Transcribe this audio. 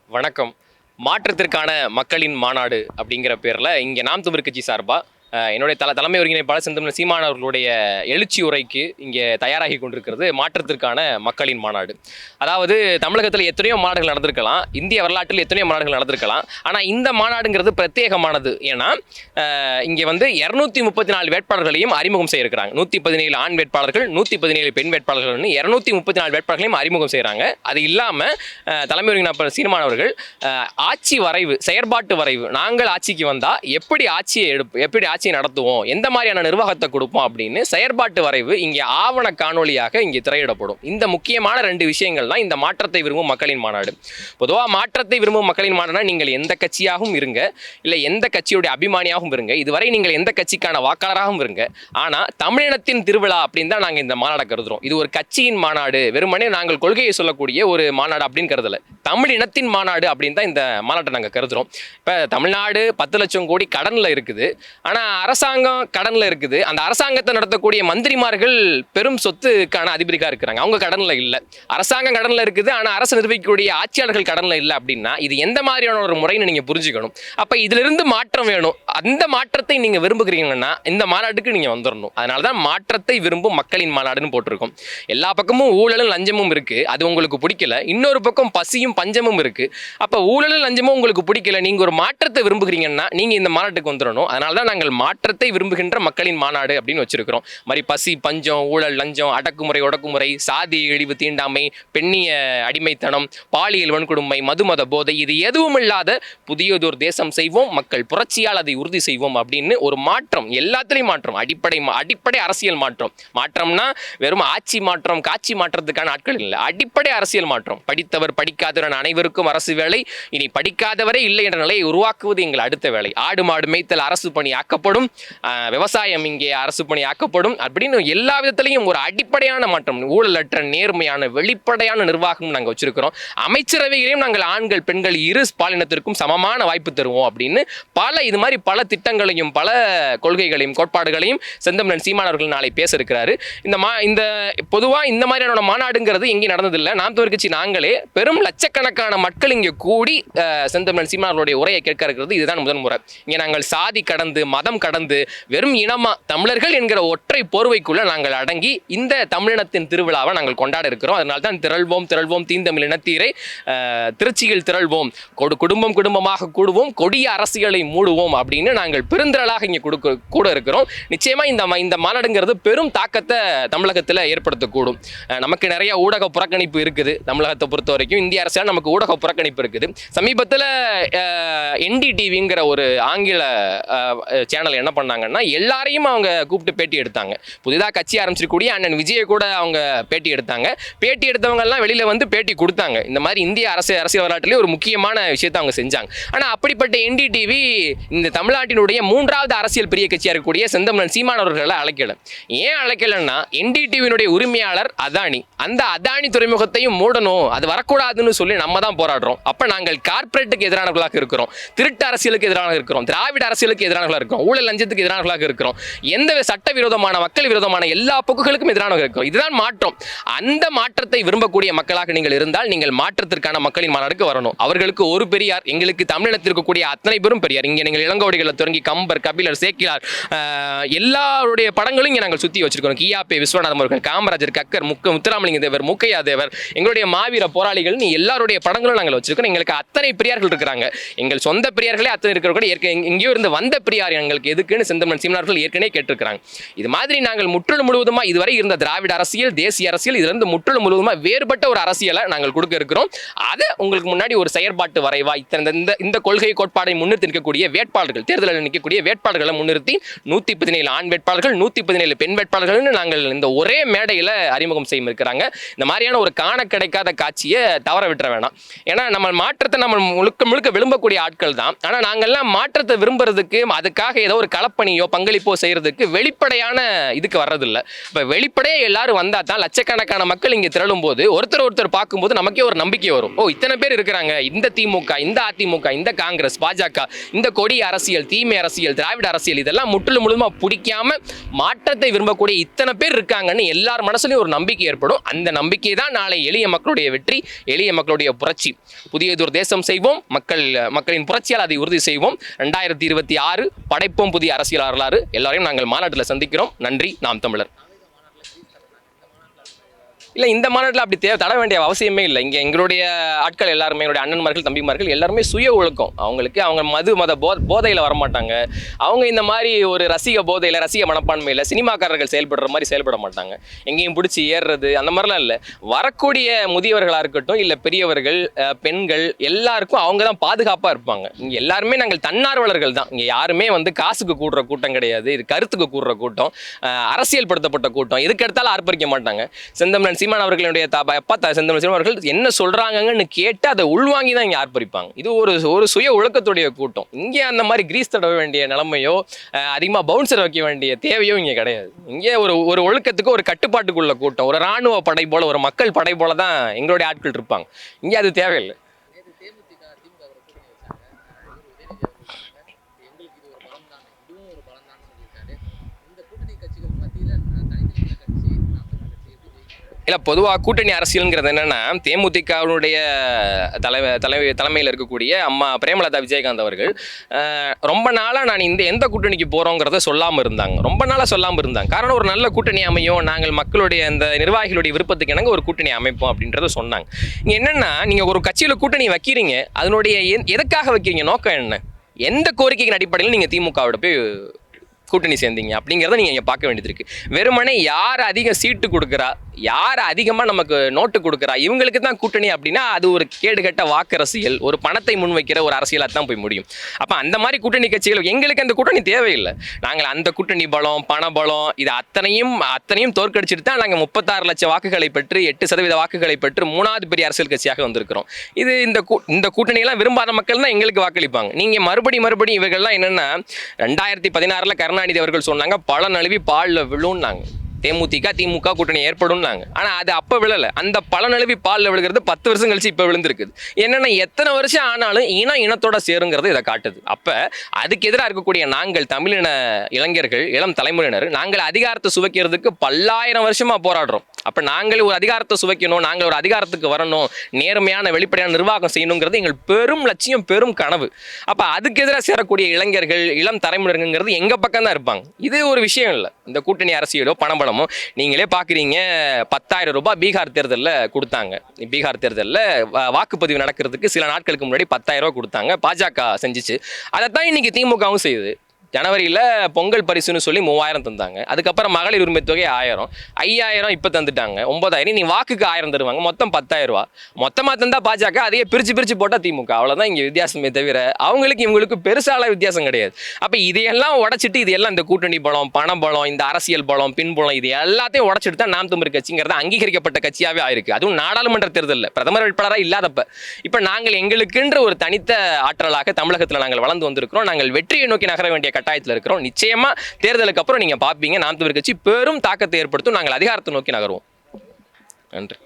வணக்கம். மாற்றத்திற்கான மக்களின் மாநாடு அப்படிங்கிற பேரில் இங்கே நாம் தமிழர் கட்சி சார்பாக என்னுடைய தலைமை ஒருங்கிணைப்பாளர் செந்தமிழன் சீமான் அவர்களுடைய எழுச்சி உரைக்கு இங்கே தயாராகி கொண்டிருக்கிறது மாற்றத்திற்கான மக்களின் மாநாடு. அதாவது தமிழகத்தில் எத்தனையோ மாநாடுகள் நடந்திருக்கலாம், இந்திய வரலாற்றில் எத்தனையோ மாநாடுகள் நடந்திருக்கலாம். ஆனால் இந்த மாநாடுங்கிறது பிரத்யேகமானது. ஏன்னா இங்கே 234 வேட்பாளர்களையும் அறிமுகம் செய்யிருக்கிறாங்க. 117 ஆண் வேட்பாளர்கள், 117 பெண் வேட்பாளர்கள்னு 234 வேட்பாளர்களையும் அறிமுகம் செய்கிறாங்க. அது இல்லாமல் தலைமை ஒருங்கிணைப்பாளர் சீமான் அவர்கள் ஆட்சி வரைவு, செயற்பாட்டு வரைவு, நாங்கள் ஆட்சிக்கு வந்தால் எப்படி ஆட்சியை நடத்துவோம், எந்த மாதிரியான நிர்வாகத்தை கொடுப்போம் அப்படின்னு செயற்பாட்டு வரைவு இங்கே ஆவண காணொலியாக இங்கே திரையிடப்படும். இந்த முக்கியமான 2 விஷயங்கள் தான் இந்த மாற்றத்தை விரும்பும் மக்களின் மாநாடு. பொதுவாக மாற்றத்தை விரும்பும் மக்களின் மாநாடுனா நீங்கள் எந்த கட்சியாகவும் இருங்க, இல்லை எந்த கட்சியுடைய அபிமானியாகவும் இருங்க, இதுவரை நீங்கள் எந்த கட்சிக்கான வாக்காளராகவும் இருங்க, ஆனால் தமிழினத்தின் திருவிழா அப்படின்னு தான் நாங்கள் இந்த மாநாடை கருதுகிறோம். இது ஒரு கட்சியின் மாநாடு, வெறுமனே நாங்கள் கொள்கையை சொல்லக்கூடிய ஒரு மாநாடு அப்படின்னு கருதலை. தமிழினத்தின் மாநாடு அப்படின்னு தான் இந்த மாநாட்டை நாங்கள் கருதுகிறோம். இப்போ தமிழ்நாடு 10 லட்சம் கோடி கடனில் இருக்குது, ஆனால் அரசாங்கம் கடனில் இருக்குது. அந்த அரசாங்கத்தை நடத்தக்கூடிய மந்திரிமார்கள் பெரும் சொத்துக்கான அதிபதிக்காக இருக்கிறாங்க, அவங்க கடனில் இல்லை. அரசாங்கம் கடனில் இருக்குது, ஆனால் அரசு நிர்வகிக்கக்கூடிய ஆட்சியாளர்கள் கடனில் இல்லை. அப்படின்னா இது எந்த மாதிரியான ஒரு முறைன்னு நீங்கள் புரிஞ்சுக்கணும். அப்போ இதிலிருந்து மாற்றம் வேணும். அந்த மாற்றத்தை நீங்கள் விரும்புகிறீங்கன்னா இந்த மாநாட்டுக்கு நீங்கள் வந்துடணும். அதனால தான் மாற்றத்தை விரும்பும் மக்களின் மாநாடுன்னு போட்டிருக்கோம். எல்லா பக்கமும் ஊழலும் லஞ்சமும் இருக்குது, அது உங்களுக்கு பிடிக்கல. இன்னொரு பக்கம் பசியும் பஞ்சமும் இருக்குது. அப்போ ஊழலும் லஞ்சமும் உங்களுக்கு பிடிக்கல, நீங்கள் ஒரு மாற்றத்தை விரும்புகிறீங்கன்னா நீங்கள் இந்த மாநாட்டுக்கு வந்துடணும். அதனால தான் நாங்கள் மாற்றத்தை விரும்புகின்ற மக்களின் மாநாடு அப்படின்னு வச்சிருக்கிறோம். மாதிரி பசி பஞ்சம், ஊழல் லஞ்சம், அடக்குமுறை ஒடக்குமுறை, சாதி இழிவு தீண்டாமை, பெண்ணிய அடிமைத்தனம், பாலியல் வன்கொடுமை, மதுமத போதை, இது எதுவும் இல்லாத புதியதொரு தேசம் செய்வோம், மக்கள் புரட்சியால் அதை உறுதி செய்வோம் அப்படின்னு ஒரு மாற்றம், எல்லாத்திலையும் மாற்றம், அடிப்படை அரசியல் மாற்றம்னா வெறும் ஆட்சி மாற்றம் காட்சி மாற்றத்துக்கான ஆட்கள் இல்லை, அடிப்படை அரசியல் மாற்றம். படித்தவர் படிக்காதவர் அனைவருக்கும் அரசு வேலை, இனி படிக்காதவரே இல்லை என்ற நிலையை உருவாக்குவது எங்கள் அடுத்த வேலை. ஆடு மாடு மேய்த்தல் அரசு பணி ஆக்கப்படும், விவசாயம் இங்கே அரசு பணி ஆக்கப்படும் அப்படின்னு எல்லா விதத்திலையும் ஒரு அடிப்படையான மாற்றம், ஊழலற்ற நேர்மையான வெளிப்படையான நிர்வாகம் நாங்கள் வச்சிருக்கிறோம். அமைச்சரவைகளையும் நாங்கள் ஆண்கள் பெண்கள் இரு பாலினத்திற்கும் சமமான வாய்ப்பு தருவோம் அப்படின்னு இது மாதிரி பல திட்டங்களையும் பல கொள்கைகளையும் கோட்பாடுகளையும் செந்தமிழன் சீமான் அவர்கள் நாளை பேச இருக்கிறாரு. இந்த பொதுவாக இந்த மாதிரியான மாநாடுங்கிறது எங்கேயும் நடந்ததில்லை. நாம் தமிழர் கட்சி நாங்களே பெரும் லட்சக்கணக்கான மக்கள் இங்கே கூடி செந்தமிழன் சீமான் அவர்களுடைய உரையை கேட்க இருக்கிறது இதுதான் முதன் முறை. இங்கே நாங்கள் சாதி கடந்து மதம் கடந்து வெறும் இனமா தமிழர்கள் என்கிற ஒற்றை போர்வைக்குள்ள நாங்கள் அடங்கி இந்த தமிழினத்தின் திருவிழாவை நாங்கள் கொண்டாட இருக்கிறோம். அதனால தான் திரள்வோம் தீந்தமிழ் இனத்தீரை, திருச்சியில் திரள்வோம், குடும்பம் குடும்பமாக கூடுவோம், கொடிய அரசியலை மூடுவோம் அப்படின்னு நாங்கள் பெருந்திரளாக இங்கே கூட இருக்கிறோம். நிச்சயமா இந்த மாநாடுங்கிறது பெரும் தாக்கத்தை தமிழகத்தில் ஏற்படுத்தக்கூடும். நமக்கு நிறைய ஊடக புறக்கணிப்பு இருக்குது. தமிழகத்தை பொறுத்த வரைக்கும் இந்திய அரசால் நமக்கு ஊடக புறக்கணிப்பு இருக்குது. சமீபத்தில் NDTVங்கிற ஒரு ஆங்கில சேனல் என்ன பண்ணாங்கன்னா எல்லாரையும் அவங்க கூப்பிட்டு பேட்டி எடுத்தாங்க. புதிதாக கட்சி ஆரம்பிச்சிருக்கூடிய அண்ணன் விஜயை கூட அவங்க பேட்டி எடுத்தாங்க. பேட்டி எடுத்தவங்க எல்லாம் வெளியில வந்து பேட்டி கொடுத்தாங்க. இந்த மாதிரி இந்திய அரசியல் வரலாற்றிலே ஒரு முக்கியமான விஷயத்தை அவங்க செஞ்சாங்க. ஆனால் அப்படிப்பட்ட NDTV இந்த தமிழ்நாட்டினுடைய 3வது அரசியல் பெரிய கட்சியாக இருக்கக்கூடிய செந்தமிழன் சீமான் அவர்களை அழைக்கல. ஏன் அழைக்கலன்னா NDTVனுடைய உரிமையாளர் அதானி, அந்த அதானி துறைமுகத்தையும் மூடணும், அது வரக்கூடாதுன்னு சொல்லி நம்ம தான் போராடுறோம். அப்ப நாங்கள் கார்பரேட்டுக்கு எதிரானவர்களாக இருக்கிறோம், திருட்டு அரசியலுக்கு எதிராக இருக்கிறோம், திராவிட அரசியலுக்கு எதிரானவர்களாக இருக்கிறோம், ஊழல் லஞ்சத்துக்கு எதிரானவர்களாக இருக்கிறோம், எந்த சட்டவிரோதமான மக்கள் விரோதமான எல்லா போக்குகளுக்கும் எதிரானவர்கள் இருக்கிறோம். இதுதான் மாற்றம். அந்த மாற்றத்தை விரும்பக்கூடிய மக்களாக நீங்கள் இருந்தால் நீங்கள் மாற்றத்திற்கான மக்களின் மாநாடுக்கு வரணும். அவர்களுக்கு ஒரு பெரியார், எங்களுக்கு தமிழினத்திற்கு கூடிய அத்தனை பேரும் பெரியார். இங்கே நீங்கள் இளங்கோடிகளை தொடங்கி கம்பர், கபிலர், சேக்கிலார் எல்லாருடைய படங்களும் இங்கே நாங்கள் சுற்றி வச்சிருக்கிறோம். கியாபே விஸ்வநாதம் அவர்கள், காமராஜர், கக்கர், முத்துராமலிங்க தேவர், முக்கையா தேவர், எங்களுடைய மாவீர போராளிகள் எல்லாருடைய படங்களும் நாங்கள் வச்சிருக்கோம். எங்களுக்கு அத்தனை பெரியார்கள் இருக்கிறாங்க. எங்கள் சொந்த பெரியார்களே அத்தனை இருக்கிற எங்கேயோ இருந்து வந்த பெரியார் எங்களுக்கு எதுக்குன்னு செந்தமிழன் சீமான் அவர்கள் ஏற்கனவே கேட்டிருக்கிறாங்க. இது மாதிரி நாங்கள் முற்றிலும் முழுவதுமாக இதுவரை இருந்த திராவிட அரசியல், தேசிய அரசியல், இதிலிருந்து முற்றிலும் முழுவதுமாக வேறுபட்ட ஒரு அரசியலை நாங்கள் கொடுக்க இருக்கிறோம். அதை உங்களுக்கு முன்னாடி ஒரு செயற்பாட்டு வரைவா இந்த கொள்கை கோட்பாடை முன்னிறுத்தி நிற்கக்கூடிய வேட்பாளர்கள், தேர்தலில் நிற்கக்கூடிய வேட்பாளர்களை முன்னிறுத்தி 117 ஆண் வேட்பாளர்கள், 117 பெண் வேட்பாளர்கள்னு நாங்கள் இந்த ஒரே மேடையில் அறிமுகம் செய்ய இருக்கிறாங்க. இந்த மாதிரியான ஒரு காண கிடைக்காத காட்சியை தவற விட்டுற வேணாம். ஏன்னா நம்ம மாற்றத்தை நம்ம முழுக்க விரும்பக்கூடிய ஆட்கள் தான். ஆனால் நாங்கள்லாம் மாற்றத்தை விரும்புறதுக்கு அதுக்காக ஏதோ ஏதோ ஒரு களப்பணியோ பங்களிப்போ செய்யறதுக்கு வெளிப்படையான இதுக்கு வர்றதில்ல. இப்போ வெளிப்படையே எல்லாரும் வந்தால் தான் லட்சக்கணக்கான மக்கள் இங்கே திரளும் போது ஒருத்தர் பார்க்கும்போது நமக்கே ஒரு நம்பிக்கை வரும். ஓ, இத்தனை பேர் இருக்கிறாங்க, இந்த திமுக, இந்த அதிமுக, இந்த காங்கிரஸ், பாஜக, இந்த கொடி அரசியல், தீமை அரசியல், திராவிட அரசியல் இதெல்லாம் முழுமா பிடிக்காம மாற்றத்தை விரும்பக்கூடிய இத்தனை பேர் இருக்காங்கன்னு எல்லார் மனசுலையும் ஒரு நம்பிக்கை ஏற்படும். அந்த நம்பிக்கை தான் நாளை எளிய மக்களுடைய வெற்றி, எளிய மக்களுடைய புரட்சி. புதியதொரு தேசம் செய்வோம், மக்களின் புரட்சியால் அதை உறுதி செய்வோம். 2026 படைப்போம் புதிய அரசியல் வரலாறு. எல்லாரையும் நாங்கள் மாநாட்டில் சந்திக்கிறோம். நன்றி. நாம் தமிழர். இல்லை, இந்த மாநாட்டில் அப்படி தட வேண்டிய அவசியமே இல்லை. இங்கே எங்களுடைய ஆட்கள் எல்லாருமே, எங்களுடைய அண்ணன்மார்கள், தம்பிமார்கள் எல்லாருமே சுய ஒழுக்கம். அவங்க மத போதையில் வரமாட்டாங்க. அவங்க இந்த மாதிரி ஒரு ரசிக போதையில், ரசிக மனப்பான்மையில் சினிமாக்காரர்கள் செயல்படுற மாதிரி செயல்பட மாட்டாங்க. எங்கேயும் பிடிச்சி ஏறுறது அந்த மாதிரிலாம் இல்லை. வரக்கூடிய முதியவர்களாக இருக்கட்டும், இல்லை பெரியவர்கள், பெண்கள் எல்லாருக்கும் அவங்க தான் பாதுகாப்பாக இருப்பாங்க. இங்கே எல்லாருமே நாங்கள் தன்னார்வலர்கள் தான். இங்கே யாருமே காசுக்கு கூடுற கூட்டம் கிடையாது. இது கருத்துக்கு கூடுற கூட்டம், அரசியல் படுத்தப்பட்ட கூட்டம். எதுக்கு எடுத்தாலும் ஆர்ப்பரிக்க மாட்டாங்க. செந்தமிழன் சீமான் அவர்களுடைய செந்தமிழன் சீமான் அவர்கள் என்ன சொல்றாங்கன்னு கேட்டு அதை உள்வாங்கி தான் இங்கே ஆர்ப்பரிப்பாங்க. இது ஒரு சுய ஒழுக்கத்துடைய கூட்டம். இங்கே அந்த மாதிரி கிரீஸ் தடவ வேண்டிய நிலைமையோ அதிகமாக பவுன்சர் வைக்க வேண்டிய தேவையோ இங்கே கிடையாது. இங்கே ஒரு ஒழுக்கத்துக்கு ஒரு கட்டுப்பாட்டுக்குள்ள கூட்டம், ஒரு இராணுவ படை போல, ஒரு மக்கள் படை போல தான் எங்களுடைய ஆட்கள் இருப்பாங்க. இங்கே அது தேவையில்லை. இல்லை, பொதுவாக கூட்டணி அரசியலுங்கிறது என்னென்னா, தேமுதிகவுடைய தலைமையில் இருக்கக்கூடிய அம்மா பிரேமலதா விஜயகாந்த் அவர்கள் ரொம்ப நாளாக நான் எந்த கூட்டணிக்கு போகிறோங்கிறத சொல்லாமல் இருந்தாங்க. ரொம்ப நாளாக சொல்லாமல் இருந்தாங்க. காரணம், ஒரு நல்ல கூட்டணி அமையும், நாங்கள் மக்களுடைய அந்த நிர்வாகிகளுடைய விருப்பத்துக்கு என்னங்க ஒரு கூட்டணி அமைப்போம் அப்படின்றத சொன்னாங்க. இங்கே என்னென்னா, நீங்கள் ஒரு கட்சியில் கூட்டணி வைக்கிறீங்க, அதனுடைய எதுக்காக வைக்கிறீங்க, நோக்கம் என்ன, எந்த கோரிக்கையின் அடிப்படையில் நீங்கள் திமுகவோட போய் கூட்டணி சேர்ந்தீங்க அப்படிங்கிறத நீங்கள் இங்கே பார்க்க வேண்டியது இருக்குது. வெறுமனே யார் அதிக சீட்டு கொடுக்குறா, யார் அதிகமாக நமக்கு நோட்டு கொடுக்குறா, இவங்களுக்கு தான் கூட்டணி அப்படின்னா அது ஒரு கேடுகட்ட வாக்கு அரசியல், ஒரு பணத்தை முன்வைக்கிற ஒரு அரசியலாக தான் போய் முடியும். அப்போ அந்த மாதிரி கூட்டணி கட்சிகள் எங்களுக்கு அந்த கூட்டணி தேவையில்லை. நாங்கள் அந்த கூட்டணி பலம், பண பலம் இது அத்தனையும் தோற்கடிச்சிட்டு தான் நாங்கள் 36 லட்சம் வாக்குகளை பெற்று 8% வாக்குகளை பெற்று 3வது பெரிய அரசியல் கட்சியாக வந்திருக்கிறோம். இது இந்த கூட்டணியெல்லாம் விரும்பாத மக்கள் தான் எங்களுக்கு வாக்களிப்பாங்க. நீங்கள் மறுபடியும் இவர்கள்லாம் என்னென்னா, 2016 கருணாநிதி அவர்கள் சொன்னாங்க பல நழுவி பாலில் விழுன்னாங்க, திமுக கூட்டணி ஏற்படும்னாங்க. ஆனால் அது அப்போ விழலை. அந்த பல நழுவி பாலில் விழுகிறது 10 வருஷம் கழிச்சு இப்போ விழுந்திருக்குது. என்னென்னா, எத்தனை வருஷம் ஆனாலும் இனத்தோட சேருங்கிறது இதை காட்டுது. அப்போ அதுக்கு எதிராக இருக்கக்கூடிய நாங்கள் தமிழின இளைஞர்கள், இளம் தலைமுறையினர், நாங்கள் அதிகாரத்தை சுவைக்கிறதுக்கு பல்லாயிரம் வருஷமாக போராடுறோம். அப்போ நாங்கள் ஒரு அதிகாரத்தை சுவைக்கணும், நாங்கள் ஒரு அதிகாரத்துக்கு வரணும், நேர்மையான வெளிப்படையான நிர்வாகம் செய்யணுங்கிறது எங்கள் பெரும் லட்சியம், பெரும் கனவு. அப்போ அதுக்கு எதிராக சேரக்கூடிய இளைஞர்கள், இளம் தலைமுறைங்கிறது எங்கள் பக்கம் தான் இருப்பாங்க. இது ஒரு விஷயம் இல்லை. இந்த கூட்டணி அரசியலோ பணபலமோ நீங்களே பார்க்குறீங்க. 10,000 ரூபாய் பீகார் தேர்தலில் கொடுத்தாங்க. பீகார் தேர்தலில் வாக்குப்பதிவு நடக்கிறதுக்கு சில நாட்களுக்கு முன்னாடி 10,000 ரூபாய் கொடுத்தாங்க. பாஜக செஞ்சிச்சு. அதைத்தான் இன்னைக்கு திமுகவும் செய்யுது. ஜனவரியில் பொங்கல் பரிசுன்னு சொல்லி 3000 தந்தாங்க. அதுக்கப்புறம் மகளிர் உரிமை தொகை 1000, 5000 இப்போ தந்துட்டாங்க, 9000. நீ வாக்குக்கு 1000 தருவாங்க, மொத்தம் 10,000 ரூபா. மொத்தமாக தந்தா பாஜக, அதையே பிரித்து போட்டால் திமுக. அவ்வளோதான் இங்கே வித்தியாசமே தவிர அவங்களுக்கு இவங்களுக்கு பெருசால வித்தியாசம் கிடையாது. அப்போ இதையெல்லாம் உடச்சிட்டு, இதெல்லாம் இந்த கூட்டணி பலம், பண பலம், இந்த அரசியல் பலம், பின்புலம், இது எல்லாத்தையும் உடச்சிட்டு தான் நாம் தமிழர் கட்சிங்கிறது அங்கீகரிக்கப்பட்ட கட்சியாகவே ஆயிருக்கு. அதுவும் நாடாளுமன்ற தேர்தலில் பிரதமர் வேட்பாளராக இல்லாதப்ப. இப்போ நாங்கள் எங்களுக்குன்ற ஒரு தனித்த ஆற்றலாக தமிழகத்தில் நாங்கள் வளர்ந்து வந்திருக்கிறோம். நாங்கள் வெற்றியை நோக்கி நகர வேண்டிய கட்டாயத்தில் இருக்கிறோம். நிச்சயமா தேர்தலுக்கு அப்புறம் நீங்க பாப்பீங்க, நாம் தமிழர் கட்சி பெரும் தாக்கத்தை ஏற்படுத்தும். நாங்கள் அதிகாரத்தை நோக்கி நகருவோம். நன்றி.